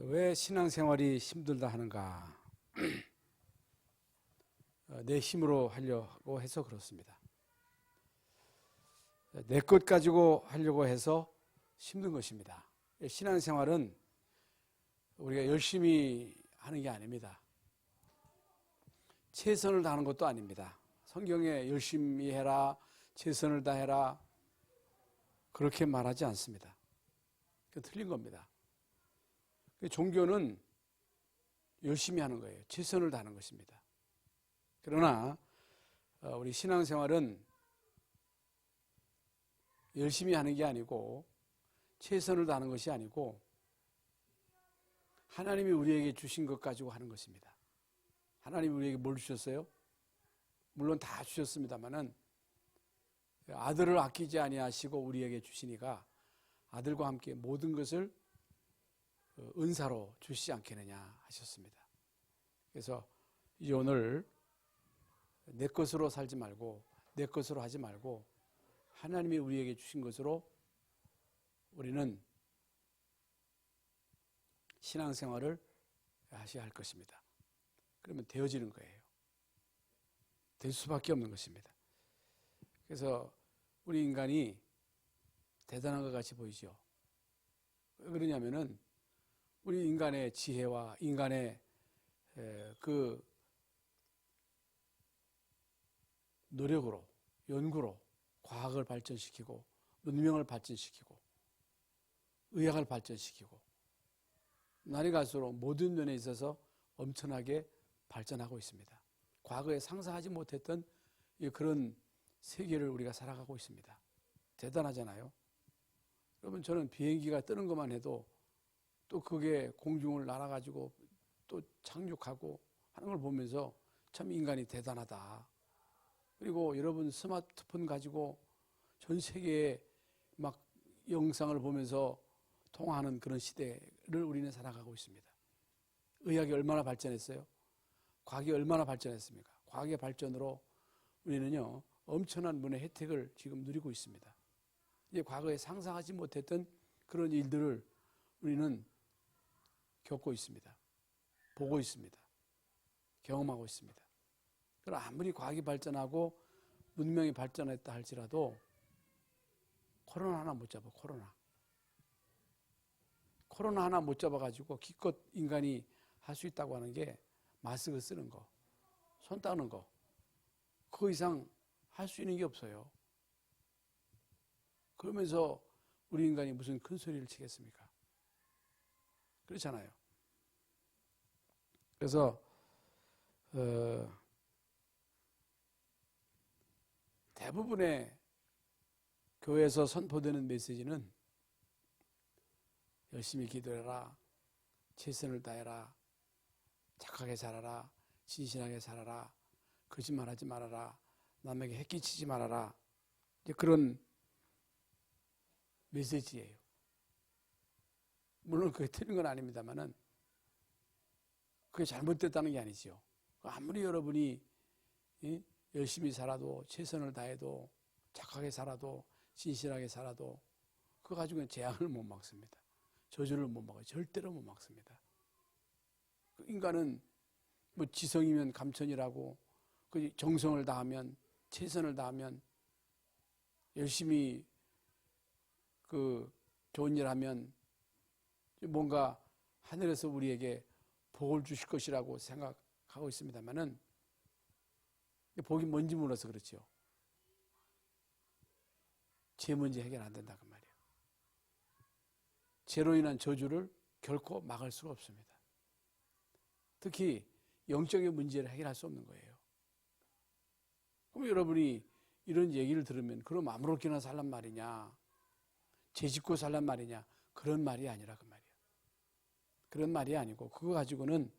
왜 신앙생활이 힘들다 하는가? 내 힘으로 하려고 해서 그렇습니다. 내 것 가지고 하려고 해서 힘든 것입니다. 신앙생활은 우리가 열심히 하는 게 아닙니다. 최선을 다하는 것도 아닙니다. 성경에 열심히 해라, 최선을 다해라 그렇게 말하지 않습니다. 그 틀린 겁니다. 종교는 열심히 하는 거예요. 최선을 다하는 것입니다. 그러나 우리 신앙생활은 열심히 하는 게 아니고 최선을 다하는 것이 아니고 하나님이 우리에게 주신 것 가지고 하는 것입니다. 하나님이 우리에게 뭘 주셨어요? 물론 다 주셨습니다마는 아들을 아끼지 아니하시고 우리에게 주시니까 아들과 함께 모든 것을 은사로 주시지 않겠느냐 하셨습니다. 그래서 이제 오늘 내 것으로 살지 말고 내 것으로 하지 말고 하나님이 우리에게 주신 것으로 우리는 신앙생활을 하셔야 할 것입니다. 그러면 되어지는 거예요. 될 수밖에 없는 것입니다. 그래서 우리 인간이 대단한 것 같이 보이죠. 왜 그러냐면은 우리 인간의 지혜와 인간의 그 노력으로 연구로 과학을 발전시키고 문명을 발전시키고 의학을 발전시키고 날이 갈수록 모든 면에 있어서 엄청나게 발전하고 있습니다. 과거에 상상하지 못했던 그런 세계를 우리가 살아가고 있습니다. 대단하잖아요. 여러분 저는 비행기가 뜨는 것만 해도 또 그게 공중을 날아가지고 또 착륙하고 하는 걸 보면서 참 인간이 대단하다. 그리고 여러분 스마트폰 가지고 전 세계에 막 영상을 보면서 통화하는 그런 시대를 우리는 살아가고 있습니다. 의학이 얼마나 발전했어요? 과학이 얼마나 발전했습니까? 과학의 발전으로 우리는요 엄청난 문의 혜택을 지금 누리고 있습니다. 이제 과거에 상상하지 못했던 그런 일들을 우리는 겪고 있습니다. 보고 있습니다. 경험하고 있습니다. 그럼 아무리 과학이 발전하고 문명이 발전했다 할지라도 코로나 하나 못 잡아. 코로나 하나 못 잡아가지고 기껏 인간이 할 수 있다고 하는 게 마스크 쓰는 거, 손 닦는 거, 그 이상 할 수 있는 게 없어요. 그러면서 우리 인간이 무슨 큰 소리를 치겠습니까? 그렇잖아요. 그래서 대부분의 교회에서 선포되는 메시지는 열심히 기도해라, 최선을 다해라, 착하게 살아라, 진실하게 살아라, 거짓말하지 말아라, 남에게 해끼치지 말아라. 이제 그런 메시지예요. 물론 그게 틀린 건 아닙니다만은 그게 잘못됐다는 게 아니죠. 아무리 여러분이 열심히 살아도 최선을 다해도 착하게 살아도 진실하게 살아도 그거 가지고는 재앙을 못 막습니다. 저주를 못 막아요. 절대로 못 막습니다. 인간은 뭐 지성이면 감천이라고 정성을 다하면 최선을 다하면 열심히 그 좋은 일 하면 뭔가 하늘에서 우리에게 복을 주실 것이라고 생각하고 있습니다만은 복이 뭔지 몰라서 그렇죠. 죄 문제 해결 안 된다 그 말이에요. 죄로 인한 저주를 결코 막을 수가 없습니다. 특히 영적인 문제를 해결할 수 없는 거예요. 그럼 여러분이 이런 얘기를 들으면 그럼 아무렇게나 살란 말이냐, 죄 짓고 살란 말이냐, 그런 말이 아니라 그 말이에요. 그런 말이 아니고 그거 가지고는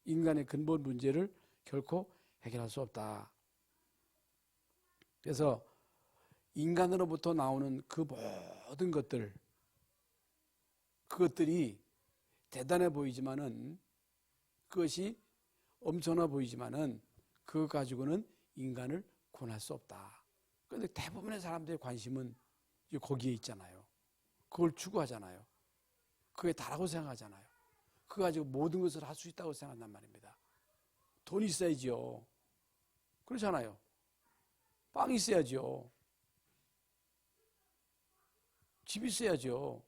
인간의 근본 문제를 결코 해결할 수 없다. 그래서 인간으로부터 나오는 그 모든 그것들이 대단해 보이지만은 그것이 엄청나 보이지만은 그것 가지고는 인간을 구원할 수 없다. 그런데 대부분의 사람들의 관심은 거기에 있잖아요. 그걸 추구하잖아요. 그게 다라고 생각하잖아요. 그거 가지고 모든 것을 할 수 있다고 생각한단 말입니다. 돈이 있어야지요. 그렇잖아요. 빵이 있어야죠. 집이 있어야죠.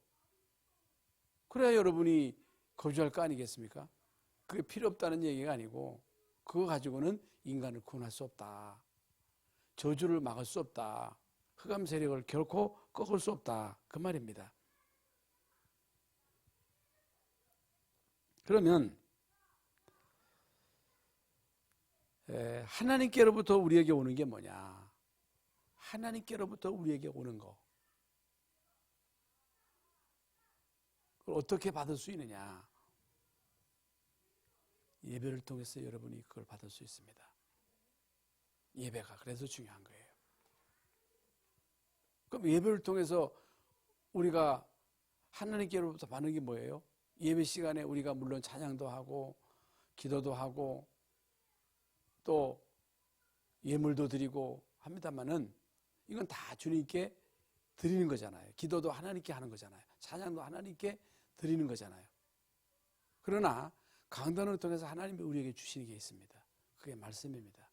그래야 여러분이 거주할 거 아니겠습니까? 그게 필요 없다는 얘기가 아니고 그거 가지고는 인간을 구원할 수 없다. 저주를 막을 수 없다. 흑암 세력을 결코 꺾을 수 없다. 그 말입니다. 그러면 하나님께로부터 우리에게 오는 게 뭐냐? 하나님께로부터 우리에게 오는 거. 그걸 어떻게 받을 수 있느냐? 예배를 통해서 여러분이 그걸 받을 수 있습니다. 예배가 그래서 중요한 거예요. 그럼 예배를 통해서 우리가 하나님께로부터 받는 게 뭐예요? 예배 시간에 우리가 물론 찬양도 하고 기도도 하고 또 예물도 드리고 합니다만은 이건 다 주님께 드리는 거잖아요. 기도도 하나님께 하는 거잖아요. 찬양도 하나님께 드리는 거잖아요. 그러나 강단을 통해서 하나님이 우리에게 주시는 게 있습니다. 그게 말씀입니다.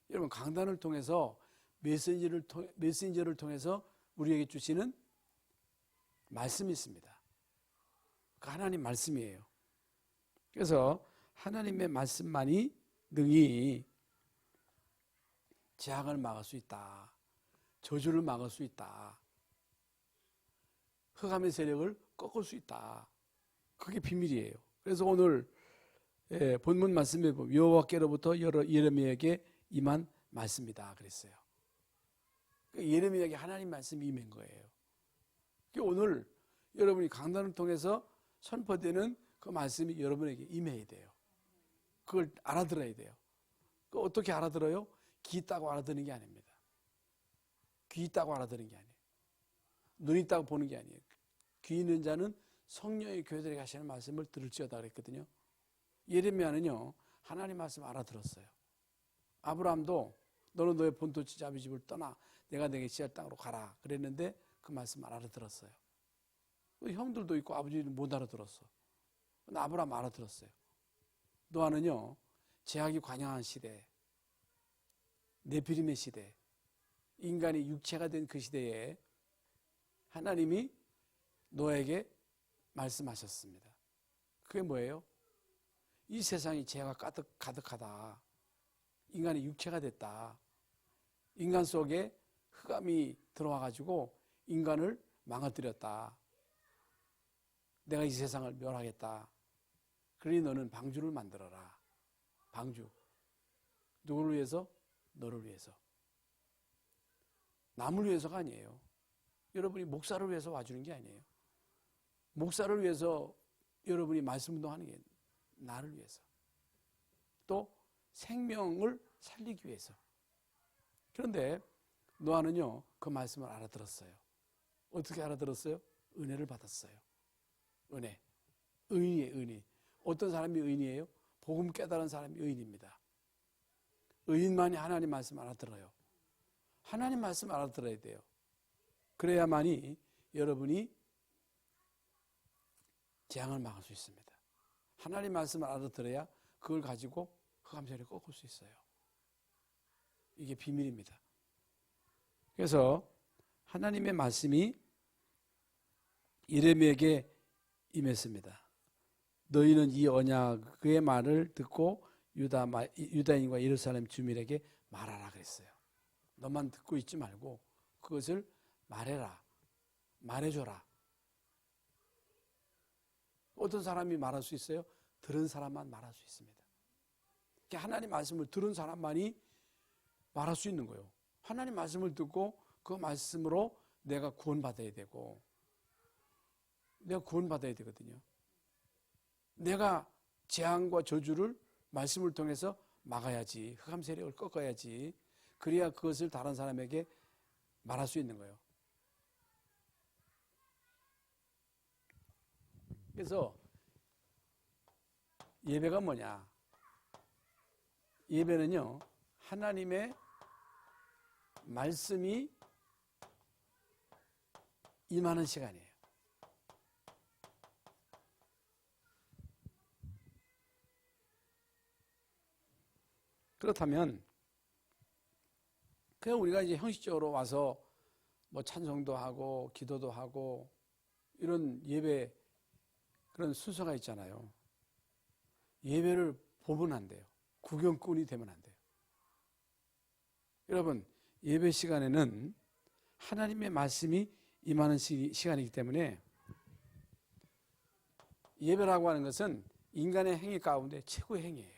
여러분 강단을 통해서 메신저를 통해서 우리에게 주시는 말씀이 있습니다. 그 하나님 말씀이에요. 그래서 하나님의 말씀만이 능히 재앙을 막을 수 있다. 저주를 막을 수 있다. 흑암의 세력을 꺾을 수 있다. 그게 비밀이에요. 그래서 오늘 본문 말씀에 보면 여호와께로부터 예레미야에게 임한 말씀이다 그랬어요. 예레미야에게 하나님 말씀이 임한 거예요. 오늘 여러분이 강단을 통해서 선포되는 그 말씀이 여러분에게 임해야 돼요. 그걸 알아들어야 돼요. 그 어떻게 알아들어요? 귀 있다고 알아듣는 게 아닙니다. 귀 있다고 알아듣는 게 아니에요. 눈 있다고 보는 게 아니에요. 귀 있는 자는 성령의 교회들에게 하시는 말씀을 들을지어다 그랬거든요. 예레미야는요 하나님 말씀 알아들었어요. 아브라함도 너는 너의 본토지 아비 집을 떠나 내가 내게 지할 땅으로 가라 그랬는데 그 말씀 알아들었어요. 형들도 있고 아버지는 못 알아들었어. 근데 아브라함 알아들었어요. 노아는요 제약이 관영한 시대, 네피림의 시대, 인간이 육체가 된 그 시대에 하나님이 노아에게 말씀하셨습니다. 그게 뭐예요? 이 세상이 죄가 가득하다. 인간이 육체가 됐다. 인간 속에 흑암이 들어와가지고 인간을 망가뜨렸다. 내가 이 세상을 멸하겠다. 그러니 너는 방주를 만들어라. 방주. 누구를 위해서? 너를 위해서. 남을 위해서가 아니에요. 여러분이 목사를 위해서 와주는 게 아니에요. 목사를 위해서 여러분이 말씀 운동하는 게 나를 위해서. 또 생명을 살리기 위해서. 그런데 노아는요 그 말씀을 알아들었어요. 어떻게 알아들었어요? 은혜를 받았어요. 은혜. 의인이에요. 의인. 어떤 사람이 의인이에요? 복음 깨달은 사람이 의인입니다. 의인만이 하나님 말씀 알아들어요. 하나님 말씀 알아들어야 돼요. 그래야만이 여러분이 재앙을 막을 수 있습니다. 하나님 말씀을 알아들어야 그걸 가지고 흑암세를 꺾을 수 있어요. 이게 비밀입니다. 그래서 하나님의 말씀이 예레미야에게 임했습니다. 너희는 이 언약의 말을 듣고 유다인과 예루살렘 주민에게 말하라 그랬어요. 너만 듣고 있지 말고 그것을 말해라. 말해줘라. 어떤 사람이 말할 수 있어요? 들은 사람만 말할 수 있습니다. 하나님 말씀을 들은 사람만이 말할 수 있는 거예요. 하나님 말씀을 듣고 그 말씀으로 내가 구원받아야 되고 내가 구원받아야 되거든요. 내가 재앙과 저주를 말씀을 통해서 막아야지. 흑암 세력을 꺾어야지. 그래야 그것을 다른 사람에게 말할 수 있는 거예요. 그래서 예배가 뭐냐? 예배는요 하나님의 말씀이 임하는 시간이에요. 그렇다면 그냥 우리가 이제 형식적으로 와서 뭐 찬송도 하고 기도도 하고 이런 예배 그런 순서가 있잖아요. 예배를 보면 안 돼요. 구경꾼이 되면 안 돼요. 여러분, 예배 시간에는 하나님의 말씀이 임하는 시간이기 때문에 예배라고 하는 것은 인간의 행위 가운데 최고의 행위예요.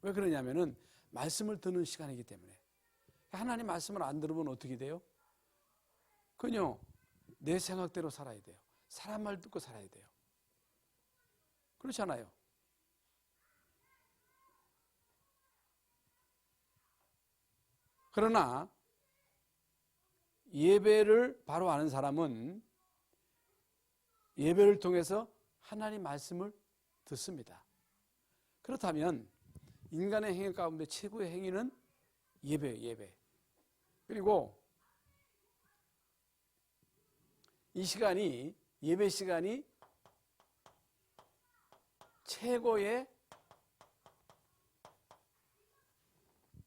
왜 그러냐면은 말씀을 듣는 시간이기 때문에. 하나님 말씀을 안 들으면 어떻게 돼요? 그냥 내 생각대로 살아야 돼요. 사람 말 듣고 살아야 돼요. 그렇잖아요. 그러나 예배를 바로 아는 사람은 예배를 통해서 하나님 말씀을 듣습니다. 그렇다면 인간의 행위 가운데 최고의 행위는 예배예요. 예배. 그리고 이 시간이 예배 시간이 최고의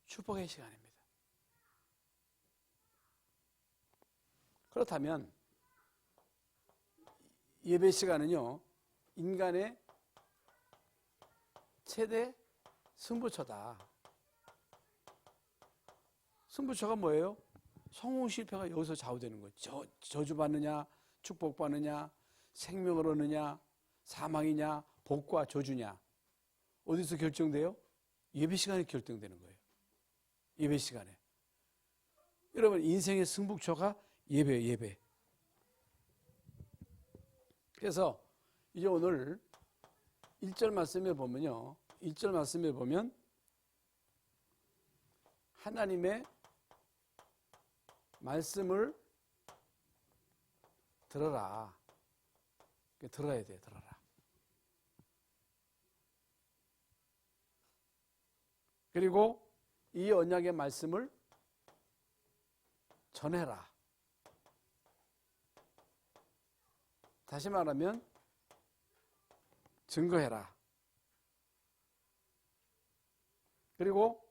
축복의 시간입니다. 그렇다면 예배 시간은요, 인간의 최대 승부처다. 승부처가 뭐예요? 성공 실패가 여기서 좌우되는 거예요. 저주받느냐, 축복받느냐, 생명을 얻느냐, 사망이냐, 복과 저주냐. 어디서 결정돼요? 예배 시간에 결정되는 거예요. 예배 시간에. 여러분, 인생의 승부처가 예배예요, 예배. 그래서 이제 오늘 1절 말씀에 보면요. 1절 말씀에 보면 하나님의 말씀을 들어라. 들어야 돼요, 들어라. 그리고 이 언약의 말씀을 전해라. 다시 말하면 증거해라. 그리고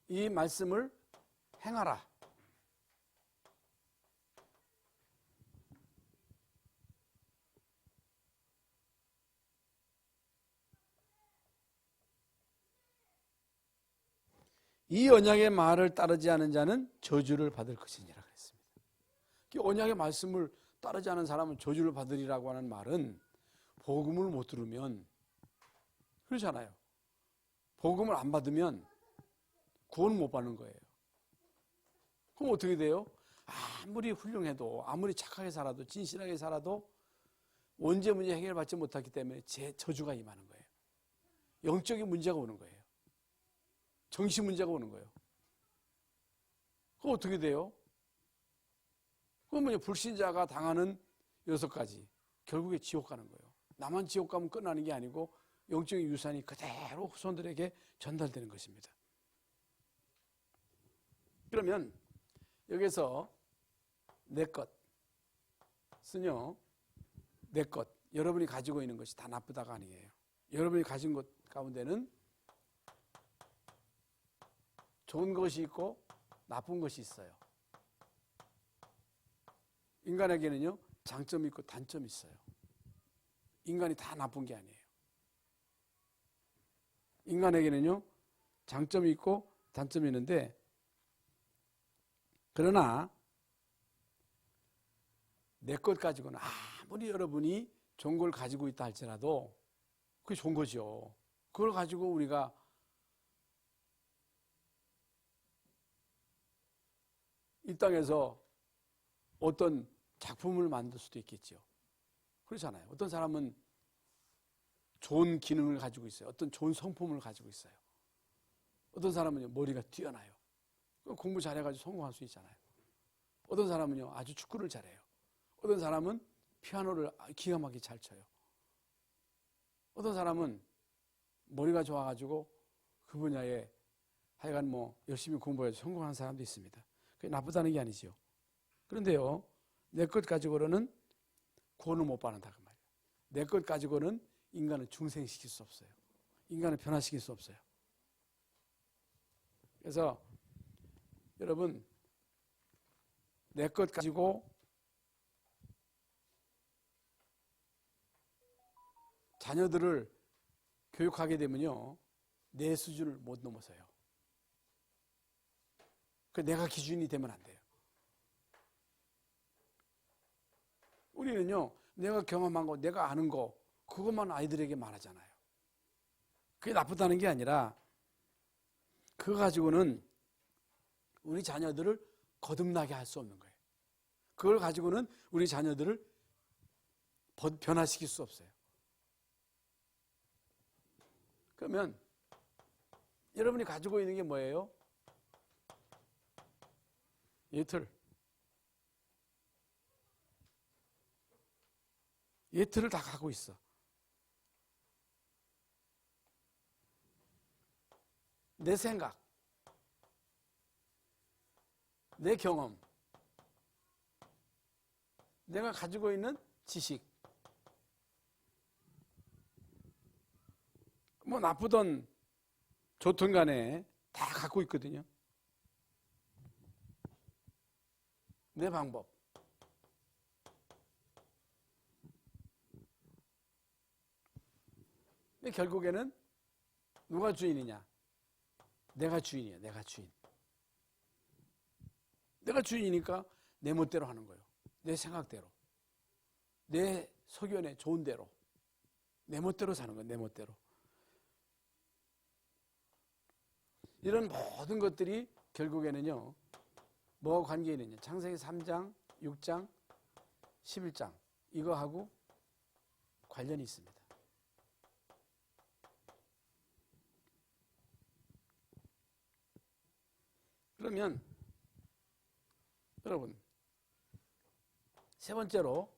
이 말씀을 행하라. 이 언약의 말을 따르지 않은 자는 저주를 받을 것이니라 그랬습니다. 언약의 말씀을 따르지 않은 사람은 저주를 받으리라고 하는 말은 복음을 못 들으면 그렇잖아요. 복음을 안 받으면 구원 못 받는 거예요. 그럼 어떻게 돼요? 아무리 훌륭해도 아무리 착하게 살아도 진실하게 살아도 원죄 문제 해결받지 못하기 때문에 저주가 임하는 거예요. 영적인 문제가 오는 거예요. 정신 문제가 오는 거예요. 그럼 어떻게 돼요? 그러면 불신자가 당하는 6가지 결국에 지옥 가는 거예요. 나만 지옥 가면 끝나는 게 아니고 영적인 유산이 그대로 후손들에게 전달되는 것입니다. 그러면 여기서 내 것은요, 내 것, 여러분이 가지고 있는 것이 다 나쁘다가 아니에요. 여러분이 가진 것 가운데는 좋은 것이 있고 나쁜 것이 있어요. 인간에게는요, 장점이 있고 단점이 있어요. 인간이 다 나쁜 게 아니에요. 인간에게는요, 장점이 있고 단점이 있는데, 그러나 내 것 가지고는 아무리 여러분이 좋은 걸 가지고 있다 할지라도 그게 좋은 거죠. 그걸 가지고 우리가 이 땅에서 어떤 작품을 만들 수도 있겠죠. 그렇잖아요. 어떤 사람은 좋은 기능을 가지고 있어요. 어떤 좋은 성품을 가지고 있어요. 어떤 사람은요, 머리가 뛰어나요. 공부 잘해가지고 성공할 수 있잖아요. 어떤 사람은요, 아주 축구를 잘해요. 어떤 사람은 피아노를 기가 막히게 잘 쳐요. 어떤 사람은 머리가 좋아가지고 그 분야에 하여간 열심히 공부해서 성공하는 사람도 있습니다. 그게 나쁘다는 게 아니죠. 그런데요, 내 것 가지고는 구원을 못 받는다 그 말이에요. 내 것 가지고는 인간을 중생시킬 수 없어요. 인간을 변화시킬 수 없어요. 그래서 여러분, 내 것 가지고 자녀들을 교육하게 되면요, 내 수준을 못 넘어서요. 내가 기준이 되면 안 돼요. 우리는요, 내가 경험한 거, 내가 아는 거, 그것만 아이들에게 말하잖아요. 그게 나쁘다는 게 아니라 그거 가지고는 우리 자녀들을 거듭나게 할 수 없는 거예요. 그걸 가지고는 우리 자녀들을 변화시킬 수 없어요. 그러면 여러분이 가지고 있는 게 뭐예요? 예틀을 다 갖고 있어. 내 생각, 내 경험, 내가 가지고 있는 지식, 뭐 나쁘든 좋든 간에 다 갖고 있거든요. 내 방법. 근데 결국에는 누가 주인이냐? 내가 주인이야, 내가 주인. 내가 주인이니까 내 멋대로 하는 거예요. 내 생각대로. 내 소견에 좋은 대로. 내 멋대로 사는 거예요, 내 멋대로. 이런 모든 것들이 결국에는요, 뭐가 관계 있느냐? 창세기 3장, 6장, 11장 이거하고 관련이 있습니다. 그러면 여러분, 세 번째로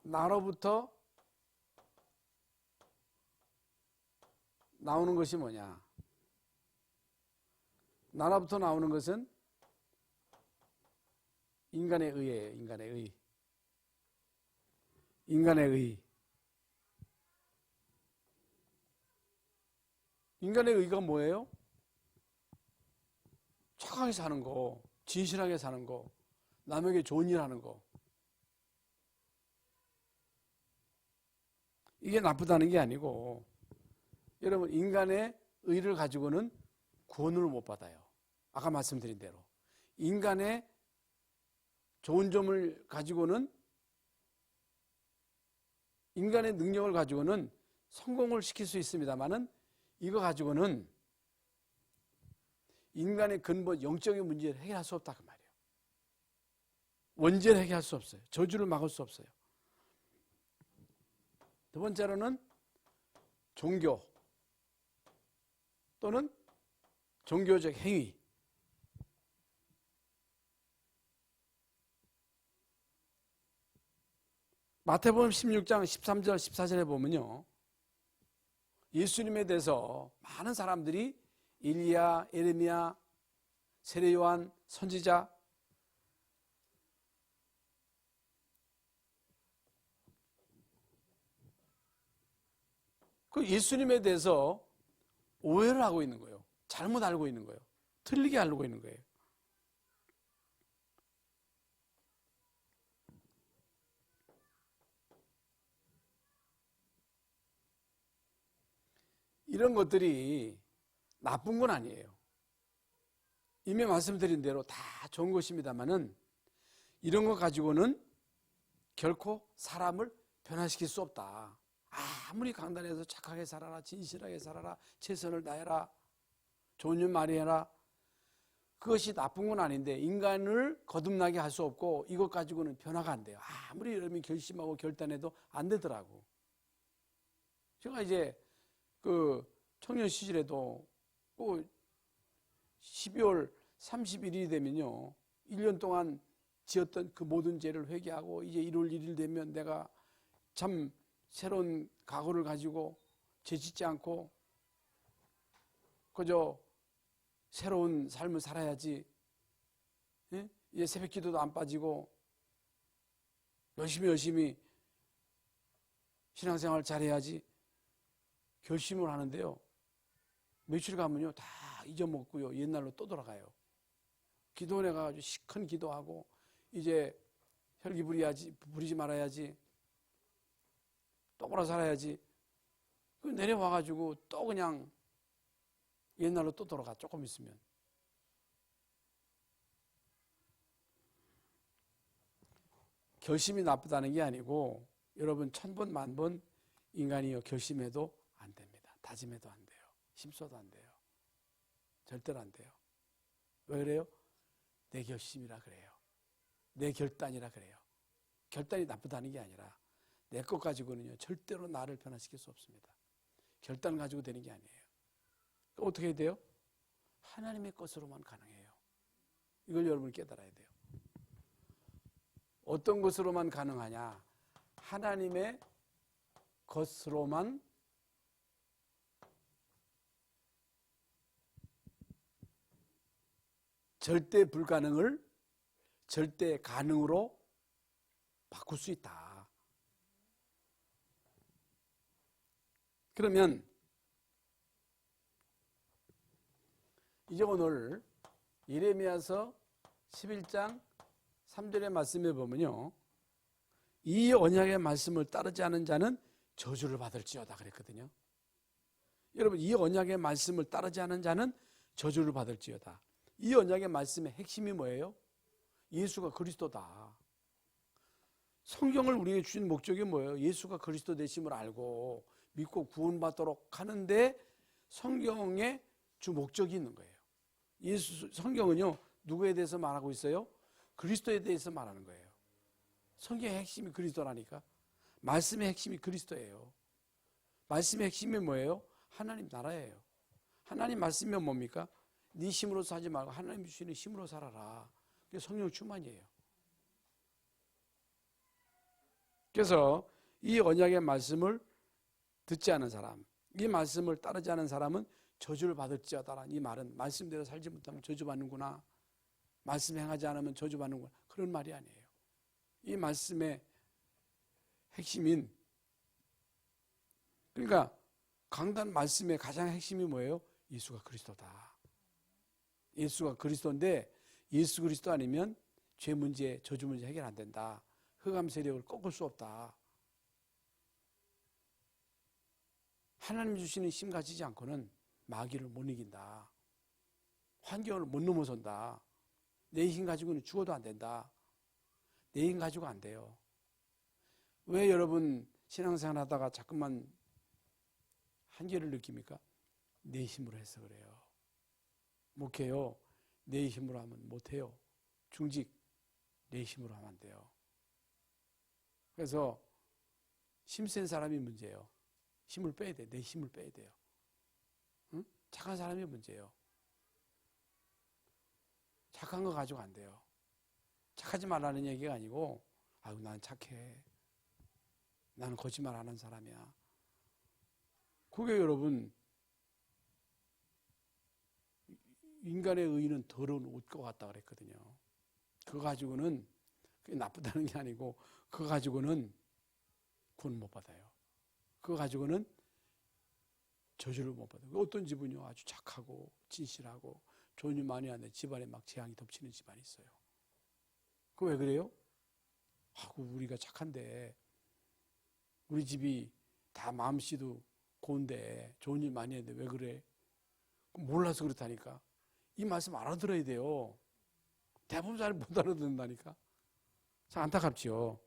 나로부터 나오는 것이 뭐냐? 나로부터 나오는 것은 인간의 의예요. 인간의 의. 인간의 의. 인간의 의가 뭐예요? 착하게 사는 거, 진실하게 사는 거, 남에게 좋은 일 하는 거. 이게 나쁘다는 게 아니고, 여러분, 인간의 의를 가지고는 구원을 못 받아요. 아까 말씀드린 대로. 인간의 좋은 점을 가지고는, 인간의 능력을 가지고는 성공을 시킬 수 있습니다만은, 이거 가지고는 인간의 근본 영적인 문제를 해결할 수 없다 그 말이에요. 원죄를 해결할 수 없어요. 저주를 막을 수 없어요. 두 번째로는 종교 또는 종교적 행위. 마태복음 16장 13절 14절에 보면요, 예수님에 대해서 많은 사람들이 일리야, 에레미야, 세례 요한, 선지자, 그 예수님에 대해서 오해를 하고 있는 거예요. 잘못 알고 있는 거예요. 틀리게 알고 있는 거예요. 이런 것들이 나쁜 건 아니에요. 이미 말씀드린 대로 다 좋은 것입니다만은 이런 거 가지고는 결코 사람을 변화시킬 수 없다. 아무리 강단해서 착하게 살아라, 진실하게 살아라, 최선을 다해라, 좋은 일 많이 해라. 그것이 나쁜 건 아닌데 인간을 거듭나게 할 수 없고 이것 가지고는 변화가 안 돼요. 아무리 여러분이 결심하고 결단해도 안 되더라고. 제가 이제 그 청년 시절에도 12월 31일이 되면요, 1년 동안 지었던 그 모든 죄를 회개하고 이제 1월 1일 되면 내가 참 새로운 각오를 가지고 죄 짓지 않고 그저 새로운 삶을 살아야지. 예? 이제 새벽 기도도 안 빠지고 열심히 신앙생활 잘해야지 결심을 하는데요, 며칠 가면요 다 잊어먹고요 옛날로 또 돌아가요. 기도원에 가가지고 시큰 기도하고 이제 혈기 부리지 말아야지, 똑바로 살아야지. 그 내려와가지고 또 그냥 옛날로 또 돌아가. 조금 있으면. 결심이 나쁘다는 게 아니고 여러분 1000번 만번 인간이요 결심해도 안 됩니다. 다짐해도 안 돼요. 힘써도 안 돼요. 절대로 안 돼요. 왜 그래요? 내 결심이라 그래요. 내 결단이라 그래요. 결단이 나쁘다는 게 아니라 내 것 가지고는요 절대로 나를 변화시킬 수 없습니다. 결단 가지고 되는 게 아니에요. 어떻게 해야 돼요? 하나님의 것으로만 가능해요. 이걸 여러분이 깨달아야 돼요. 어떤 것으로만 가능하냐? 하나님의 것으로만 절대 불가능을 절대 가능으로 바꿀 수 있다. 그러면 이제 오늘 예레미야서 11장 3절의 말씀에 보면요. 이 언약의 말씀을 따르지 않은 자는 저주를 받을지어다 그랬거든요. 여러분 이 언약의 말씀을 따르지 않은 자는 저주를 받을지어다. 이 언약의 말씀의 핵심이 뭐예요? 예수가 그리스도다. 성경을 우리에게 주신 목적이 뭐예요? 예수가 그리스도 되심을 알고 믿고 구원받도록 하는데 성경에 주 목적이 있는 거예요. 성경은요 누구에 대해서 말하고 있어요? 그리스도에 대해서 말하는 거예요. 성경의 핵심이 그리스도라니까. 말씀의 핵심이 그리스도예요. 말씀의 핵심이 뭐예요? 하나님 나라예요. 하나님 말씀이면 뭡니까? 네 힘으로 사지 말고 하나님 주시는 힘으로 살아라. 그게 성령 충만이에요. 그래서 이 언약의 말씀을 듣지 않은 사람, 이 말씀을 따르지 않은 사람은 저주를 받을지어다라는 이 말은 말씀대로 살지 못하면 저주받는구나, 말씀 행하지 않으면 저주받는구나, 그런 말이 아니에요. 이 말씀의 핵심인, 그러니까 강단 말씀의 가장 핵심이 뭐예요? 예수가 그리스도다. 예수가 그리스도인데 예수 그리스도 아니면 죄 문제, 저주 문제 해결 안 된다. 흑암 세력을 꺾을 수 없다. 하나님 주시는 힘 가지지 않고는 마귀를 못 이긴다. 환경을 못 넘어선다. 내 힘 가지고는 죽어도 안 된다. 내 힘 가지고 안 돼요. 왜 여러분 신앙생활 하다가 자꾸만 한계를 느낍니까? 내 힘으로 해서 그래요. 목회요, 내 힘으로 하면 못해요. 중직, 내 힘으로 하면 안 돼요. 그래서 힘센 사람이 문제예요. 힘을 빼야 돼. 내 힘을 빼야 돼요. 응? 착한 사람이 문제예요. 착한 거 가지고 안 돼요. 착하지 말라는 얘기가 아니고, 아유, 난 착해. 나는 거짓말 안 하는 사람이야. 그게 여러분, 인간의 의는 더러운 옷과 같다 그랬거든요. 그거 가지고는, 그게 나쁘다는 게 아니고, 그거 가지고는 구원 못 받아요. 그거 가지고는 저주를 못 받아요. 어떤 집은요, 아주 착하고, 진실하고, 좋은 일 많이 하는데 집안에 막 재앙이 덮치는 집안이 있어요. 그거 왜 그래요? 아고, 우리가 착한데, 우리 집이 다 마음씨도 고운데, 좋은 일 많이 했는데 왜 그래? 몰라서 그렇다니까. 이 말씀 알아들어야 돼요. 대부분 잘 못 알아듣는다니까. 참 안타깝지요.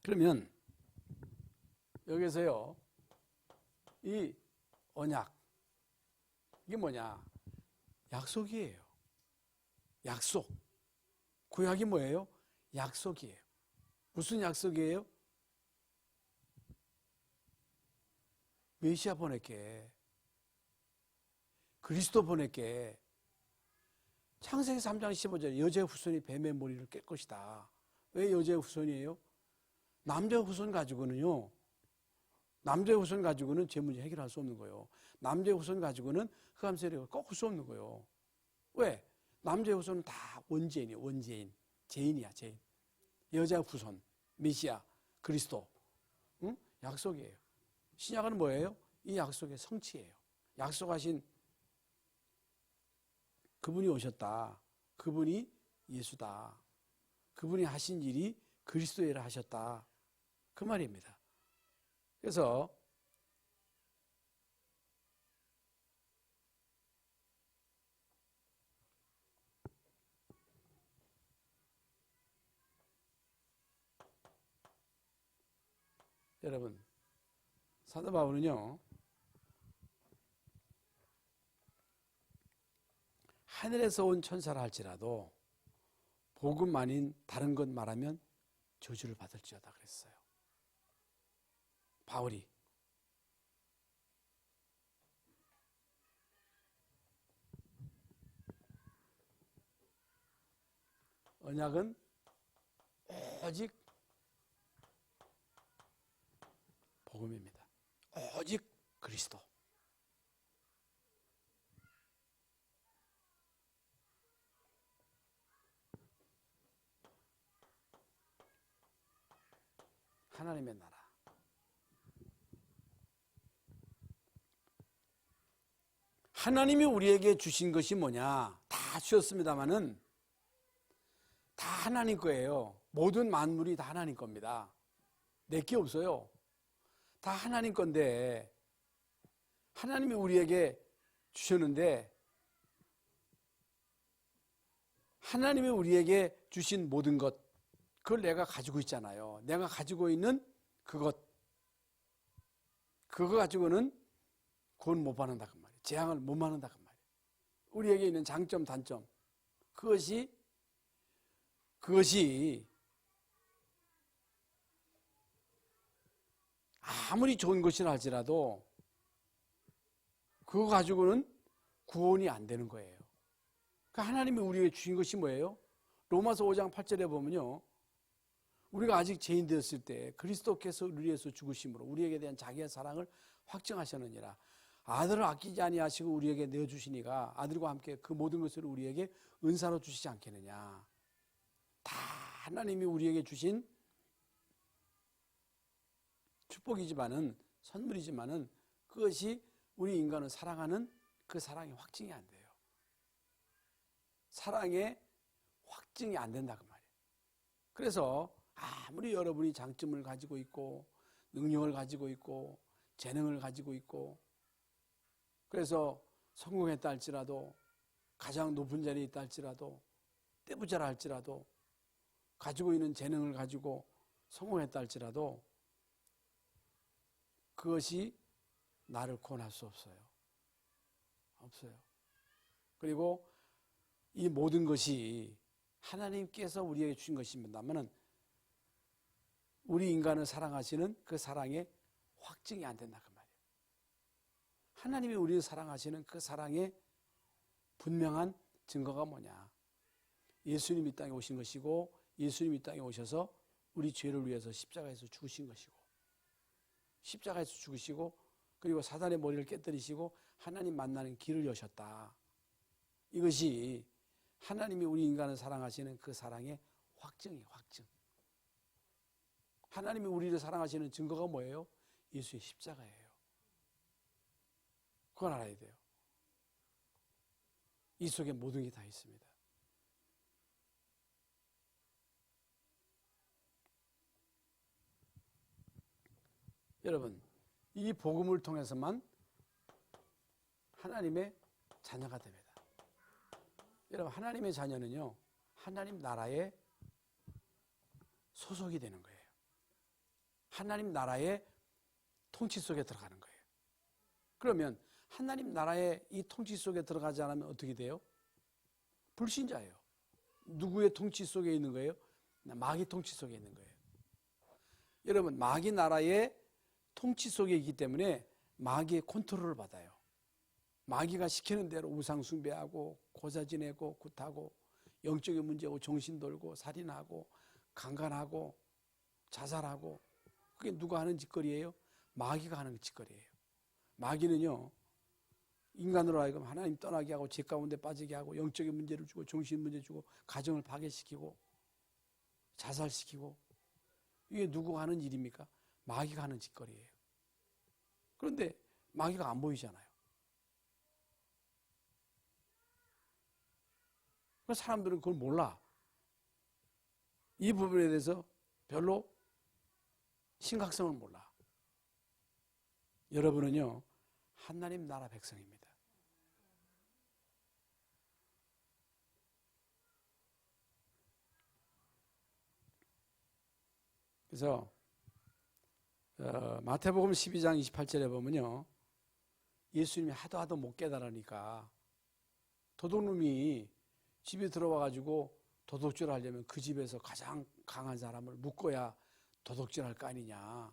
그러면 여기서요, 이 언약, 이게 뭐냐? 약속이에요. 약속. 구약이 뭐예요? 약속이에요. 무슨 약속이에요? 메시아 보낼게. 그리스도 보낼게. 창세기 3장 15절 여자의 후손이 뱀의 머리를 깰 것이다. 왜 여자의 후손이에요? 남자의 후손 가지고는요, 남자의 후손 가지고는 죄 문제 해결할 수 없는 거예요. 남자의 후손 가지고는 흑암 세력을 꺾을 수 없는 거예요. 왜? 남자의 후손은 다 원죄인이에요. 원죄인. 죄인이야, 죄인. 여자 후손, 메시아, 그리스도. 응? 약속이에요. 신약은 뭐예요? 이 약속의 성취예요. 약속하신 그분이 오셨다. 그분이 예수다. 그분이 하신 일이 그리스도의 일을 하셨다. 그 말입니다. 그래서 여러분, 사도 바울은요, 하늘에서 온 천사라 할지라도 복음 아닌 다른 것 말하면 저주를 받을지어다 그랬어요. 바울이. 언약은 오직 복음입니다. 오직 그리스도. 하나님의 나라. 하나님이 우리에게 주신 것이 뭐냐? 다 주셨습니다마는 다 하나님 거예요. 모든 만물이 다 하나님 겁니다. 내게 없어요. 다 하나님 건데 하나님이 우리에게 주셨는데 하나님이 우리에게 주신 모든 것 그걸 내가 가지고 있잖아요. 내가 가지고 있는 그거 가지고는 구원 못 받는다 그 말이에요. 재앙을 못 받는다 그 말이에요. 우리에게 있는 장점 단점 그것이 아무리 좋은 것이라 할지라도 그거 가지고는 구원이 안 되는 거예요. 그러니까 하나님이 우리에게 주신 것이 뭐예요? 로마서 5장 8절에 보면요. 우리가 아직 죄인 되었을 때 그리스도께서 우리를 위해서 죽으심으로 우리에게 대한 자기의 사랑을 확증하셨느니라. 아들을 아끼지 아니하시고 우리에게 내어주시니가 아들과 함께 그 모든 것을 우리에게 은사로 주시지 않겠느냐. 다 하나님이 우리에게 주신 축복이지만은 선물이지만은 그것이 우리 인간을 사랑하는 그 사랑의 확증이 안 돼요. 사랑의 확증이 안 된다 그 말이에요. 그래서 아무리 여러분이 장점을 가지고 있고 능력을 가지고 있고 재능을 가지고 있고 그래서 성공했다 할지라도 가장 높은 자리에 있다 할지라도 떼부자라 할지라도 가지고 있는 재능을 가지고 성공했다 할지라도 그것이 나를 구원할 수 없어요. 없어요. 그리고 이 모든 것이 하나님께서 우리에게 주신 것입니다만은 우리 인간을 사랑하시는 그 사랑의 확증이 안 된다 그 말이에요. 하나님이 우리를 사랑하시는 그 사랑의 분명한 증거가 뭐냐? 예수님이 이 땅에 오신 것이고 예수님이 이 땅에 오셔서 우리 죄를 위해서 십자가에서 죽으신 것이고 십자가에서 죽으시고 그리고 사단의 머리를 깨뜨리시고 하나님 만나는 길을 여셨다. 이것이 하나님이 우리 인간을 사랑하시는 그 사랑의 확증이에요. 확증. 하나님이 우리를 사랑하시는 증거가 뭐예요? 예수의 십자가예요. 그걸 알아야 돼요. 이 속에 모든 게 다 있습니다. 여러분, 이 복음을 통해서만 하나님의 자녀가 됩니다. 여러분, 하나님의 자녀는요, 하나님 나라의 소속이 되는 거예요. 하나님 나라의 통치 속에 들어가는 거예요. 그러면 하나님 나라의 이 통치 속에 들어가지 않으면 어떻게 돼요? 불신자예요. 누구의 통치 속에 있는 거예요? 마귀 통치 속에 있는 거예요. 여러분, 마귀 나라의 통치 속에 있기 때문에 마귀의 컨트롤을 받아요. 마귀가 시키는 대로 우상 숭배하고 고자 지내고 굿하고 영적인 문제고 정신 돌고 살인하고 강간하고 자살하고 그게 누가 하는 짓거리예요? 마귀가 하는 짓거리예요. 마귀는요 인간으로 하여금 하나님 떠나게 하고 죄 가운데 빠지게 하고 영적인 문제를 주고 정신 문제 주고 가정을 파괴시키고 자살시키고 이게 누구가 하는 일입니까? 마귀가 하는 짓거리예요. 그런데 마귀가 안 보이잖아요. 사람들은 그걸 몰라. 이 부분에 대해서 별로 심각성을 몰라. 여러분은요, 하나님 나라 백성입니다. 그래서 마태복음 12장 28절에 보면요, 예수님이 하도 못 깨달으니까 도둑놈이 집에 들어와 가지고 도둑질을 하려면 그 집에서 가장 강한 사람을 묶어야 도둑질할 거 아니냐.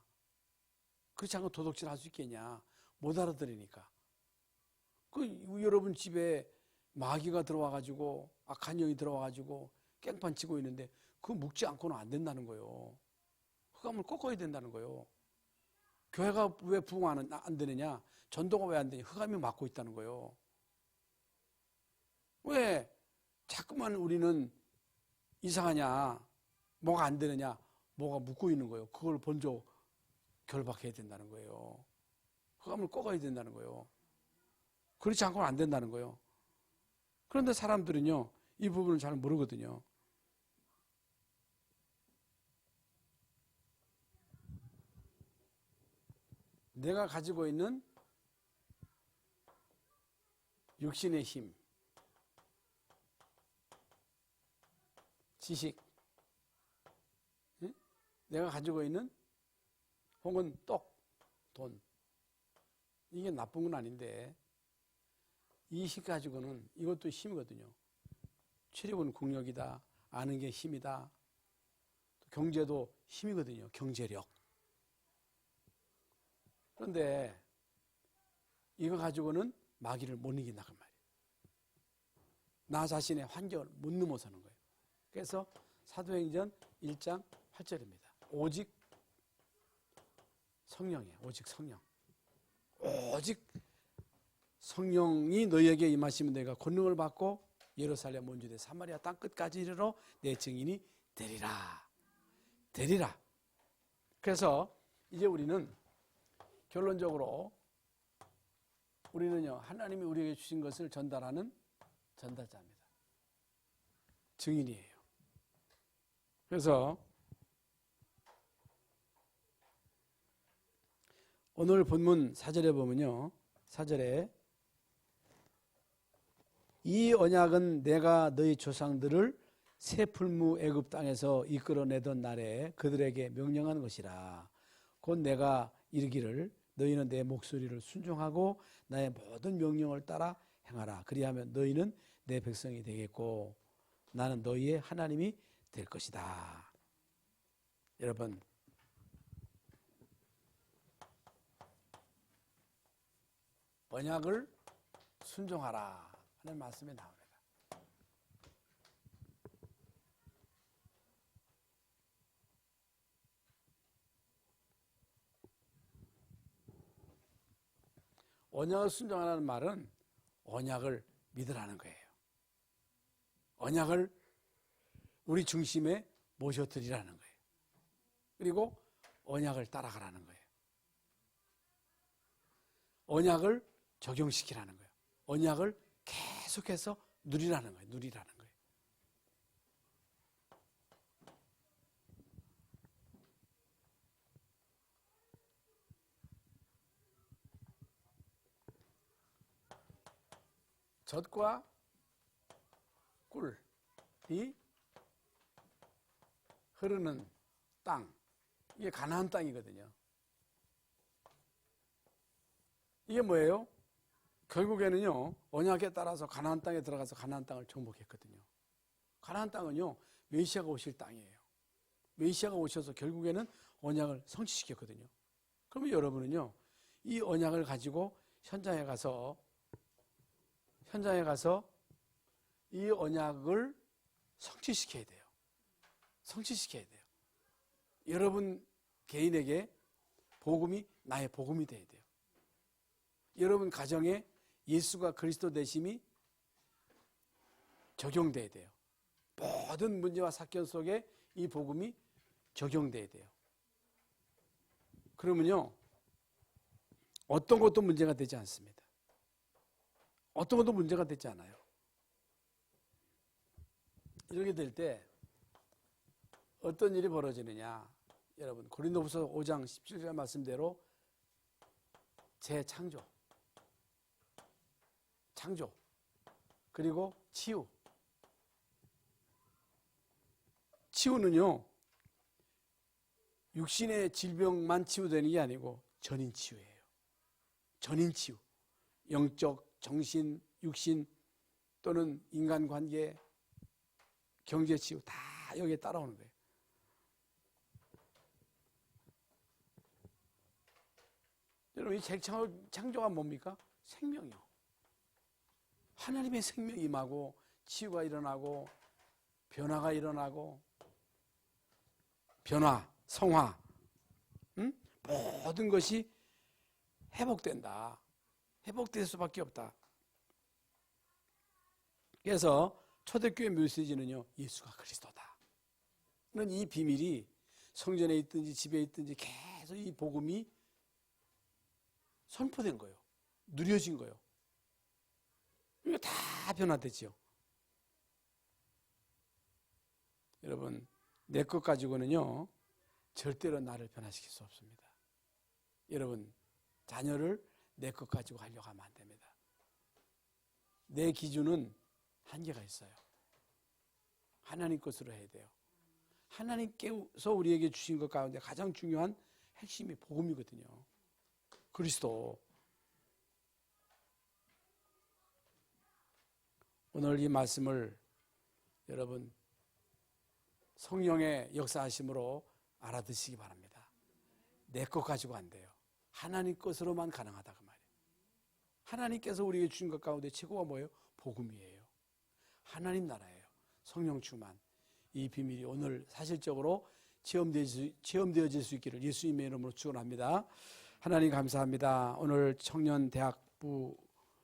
그렇지 않고 도둑질할 수 있겠냐. 못 알아들으니까. 여러분 집에 마귀가 들어와 가지고 악한 영이 들어와 가지고 깽판 치고 있는데 그거 묶지 않고는 안 된다는 거예요. 흑암을 꺾어야 된다는 거예요. 교회가 왜 부흥 안 되느냐? 전도가 왜 안 되냐? 흑암이 막고 있다는 거예요. 왜 자꾸만 우리는 이상하냐? 뭐가 안 되느냐? 뭐가 묶고 있는 거예요. 그걸 먼저 결박해야 된다는 거예요. 흑암을 꺾어야 된다는 거예요. 그렇지 않고는 안 된다는 거예요. 그런데 사람들은요, 이 부분을 잘 모르거든요. 내가 가지고 있는 육신의 힘, 지식, 내가 가지고 있는 혹은 돈, 이게 나쁜 건 아닌데 이 힘 가지고는 이것도 힘이거든요. 체력은 국력이다, 아는 게 힘이다, 경제도 힘이거든요. 경제력. 그런데 이거 가지고는 마귀를 못 이긴다 그 말이에요. 나 자신의 환경을 못 넘어서는 거예요. 그래서 사도행전 1장 8절입니다. 오직 성령이에요. 오직 성령. 오직 성령이 너희에게 임하시면 너희가 권능을 받고 예루살렘 온 유대 사마리아 땅 끝까지 이르러 내 증인이 되리라. 되리라. 그래서 이제 우리는 결론적으로 우리는요, 하나님이 우리에게 주신 것을 전달하는 전달자입니다. 증인이에요. 그래서 오늘 본문 4절에 보면요, 4절에 이 언약은 내가 너희 조상들을 새 풀무 애굽 땅에서 이끌어내던 날에 그들에게 명령한 것이라. 곧 내가 이르기를 너희는 내 목소리를 순종하고 나의 모든 명령을 따라 행하라. 그리하면 너희는 내 백성이 되겠고 나는 너희의 하나님이 될 것이다. 여러분, 언약을 순종하라 하는 말씀이 나옵니다. 언약을 순종하라는 말은 언약을 믿으라는 거예요. 언약을 우리 중심에 모셔드리라는 거예요. 그리고 언약을 따라가라는 거예요. 언약을 적용시키라는 거예요. 언약을 계속해서 누리라는 거예요. 누리라는 거예요. 젖과 꿀이 흐르는 땅, 이게 가나안 땅이거든요. 이게 뭐예요? 결국에는요, 언약에 따라서 가나안 땅에 들어가서 가나안 땅을 정복했거든요. 가나안 땅은요, 메시아가 오실 땅이에요. 메시아가 오셔서 결국에는 언약을 성취시켰거든요. 그러면 여러분은요, 이 언약을 가지고 현장에 가서 이 언약을 성취시켜야 돼요. 성취시켜야 돼요. 여러분 개인에게 복음이 나의 복음이 돼야 돼요. 여러분 가정에 예수가 그리스도 되심이 적용돼야 돼요. 모든 문제와 사건 속에 이 복음이 적용돼야 돼요. 그러면요, 어떤 것도 문제가 되지 않습니다. 어떤 것도 문제가 되지 않아요. 이렇게 될 때 어떤 일이 벌어지느냐. 여러분 고린도후서 5장 17절 말씀대로 재창조, 창조, 그리고 치유. 치유는요, 육신의 질병만 치유되는 게 아니고 전인 치유예요. 전인 치유. 영적, 정신, 육신 또는 인간관계, 경제 치유 다 여기에 따라오는 거예요. 여러분 이 재창조가 뭡니까? 생명이요. 하나님의 생명이 임하고 치유가 일어나고 변화가 일어나고 변화, 성화, 모든 것이 회복된다. 회복될 수밖에 없다. 그래서 초대교회 메시지는요, 예수가 그리스도다. 이 비밀이 성전에 있든지 집에 있든지 계속 이 복음이 선포된 거예요. 누려진 거예요. 이거 다 변화되죠. 여러분, 내 것 가지고는요, 절대로 나를 변화시킬 수 없습니다. 여러분, 자녀를 내 것 가지고 하려고 하면 안 됩니다. 내 기준은 한계가 있어요. 하나님 것으로 해야 돼요. 하나님께서 우리에게 주신 것 가운데 가장 중요한 핵심이 복음이거든요. 그리스도. 오늘 이 말씀을 여러분 성령의 역사하심으로 알아듣시기 바랍니다. 내 것 가지고 안 돼요. 하나님 것으로만 가능하다 그 말이에요. 하나님께서 우리에게 주신 것 가운데 최고가 뭐예요? 복음이에요. 하나님 나라예요. 성령 충만. 이 비밀이 오늘 사실적으로 체험되어질 수 있기를 예수님의 이름으로 축원합니다. 하나님 감사합니다. 오늘 청년대학부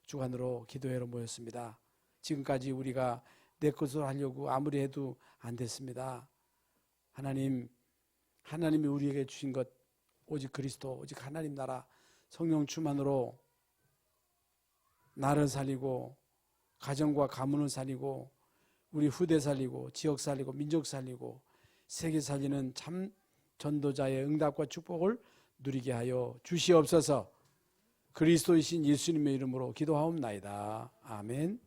주관으로 기도회로 모였습니다. 지금까지 우리가 내 것으로 하려고 아무리 해도 안 됐습니다. 하나님이 우리에게 주신 것 오직 그리스도, 오직 하나님 나라 성령 충만으로 나를 살리고 가정과 가문을 살리고 우리 후대 살리고 지역 살리고 민족 살리고 세계 살리는 참 전도자의 응답과 축복을 누리게 하여 주시옵소서. 그리스도이신 예수님의 이름으로 기도하옵나이다. 아멘.